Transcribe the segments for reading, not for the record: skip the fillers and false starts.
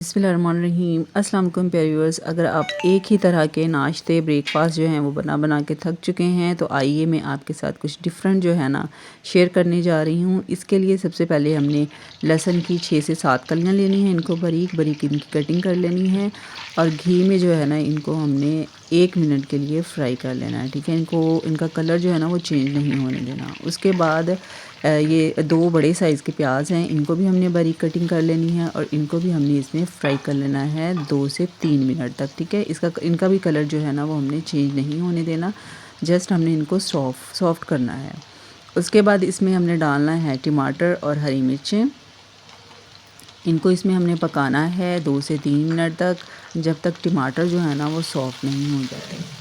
बिस्मिल्लाहिर्रहमानिर्रहीम। अस्सलाम वालेकुम प्यारे व्यूअर्स, अगर आप एक ही तरह के नाश्ते ब्रेकफास्ट जो हैं वो बना के थक चुके हैं तो आइए मैं आपके साथ कुछ डिफरेंट जो है ना शेयर करने जा रही हूँ। इसके लिए सबसे पहले हमने लहसुन की 6 से 7 कलियाँ लेनी हैं, इनको बारीक बारीक इनकी कटिंग कर लेनी है और घी में जो है ना इनको हमने 1 मिनट के लिए फ्राई कर लेना है। ठीक है, इनका कलर जो है ना वो चेंज नहीं होने देना। उसके बाद ये 2 बड़े साइज़ के प्याज हैं, इनको भी हमने बारीक कटिंग कर लेनी है और इनको भी हमने इसमें फ्राई कर लेना है 2 से 3 मिनट तक। ठीक है, इनका भी कलर जो है ना वो हमने चेंज नहीं होने देना, जस्ट हमने इनको सॉफ्ट करना है। उसके बाद इसमें हमने डालना है टमाटर और हरी मिर्चें। इनको इसमें हमने पकाना है 2 से 3 मिनट तक, जब तक टमाटर जो है ना वो सॉफ्ट नहीं हो जाते।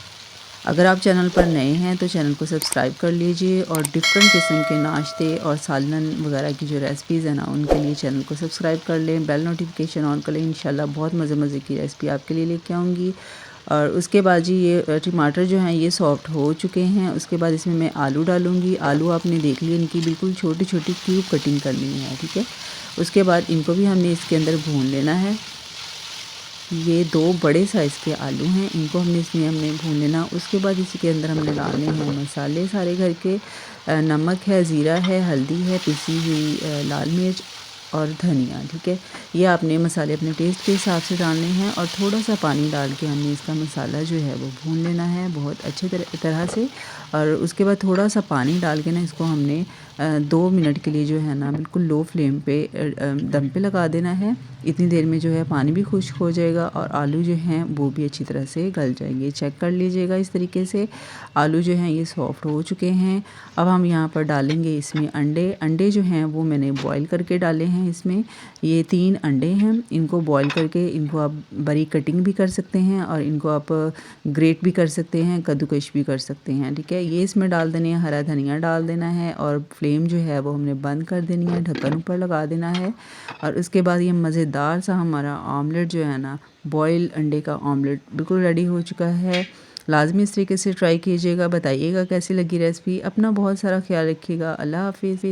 अगर आप चैनल पर नए हैं तो चैनल को सब्सक्राइब कर लीजिए और डिफरेंट किस्म के नाश्ते और सालन वगैरह की जो रेसिपीज़ हैं ना उनके लिए चैनल को सब्सक्राइब कर लें, बेल नोटिफिकेशन ऑन कर लें। इंशाल्लाह बहुत मज़े की रेसिपी आपके लिए लेके आऊँगी। और उसके बाद जी ये टमाटर जो हैं ये सॉफ्ट हो चुके हैं। उसके बाद इसमें मैं आलू डालूँगी। आलू आपने देख लिए, इनकी बिल्कुल छोटी छोटी क्यूब कटिंग करनी है। ठीक है, उसके बाद इनको भी हमने इसके अंदर भून लेना है। ये 2 बड़े साइज़ के आलू हैं, इनको हमने भून लेना। उसके बाद इसी के अंदर हमने डालने हैं मसाले सारे घर के। नमक है, ज़ीरा है, हल्दी है, पिसी हुई लाल मिर्च और धनिया। ठीक है, ये आपने मसाले अपने टेस्ट के हिसाब से डालने हैं और थोड़ा सा पानी डाल के हमने इसका मसाला जो है वो भून लेना है बहुत अच्छे तरह से। और उसके बाद थोड़ा सा पानी डाल के ना इसको हमने 2 मिनट के लिए जो है ना बिल्कुल लो फ्लेम पे दम पे लगा देना है। इतनी देर में जो है पानी भी खुश्क हो जाएगा और आलू जो हैं वो भी अच्छी तरह से गल जाएंगे। चेक कर लीजिएगा इस तरीके से आलू जो हैं ये सॉफ्ट हो चुके हैं। अब हम यहाँ पर डालेंगे इसमें अंडे जो हैं वो मैंने बॉईल करके डाले हैं। इसमें ये 3 अंडे हैं, इनको बॉईल करके इनको आप बारीक कटिंग भी कर सकते हैं और इनको आप ग्रेट भी कर सकते हैं, कद्दूकश भी कर सकते हैं। ठीक है, ये इसमें डाल देने हैं, हरा धनिया डाल देना है और फ्लेम जो है वो हमने बंद कर देनी है, ढक्कन ऊपर लगा देना है। और उसके बाद ये मज़ेदार सा हमारा ऑमलेट जो है ना बॉयल अंडे का ऑमलेट बिल्कुल रेडी हो चुका है। लाजमी इस तरीके से ट्राई कीजिएगा, बताइएगा कैसी लगी रेसिपी। अपना बहुत सारा ख्याल रखिएगा। अल्लाह हाफिज़।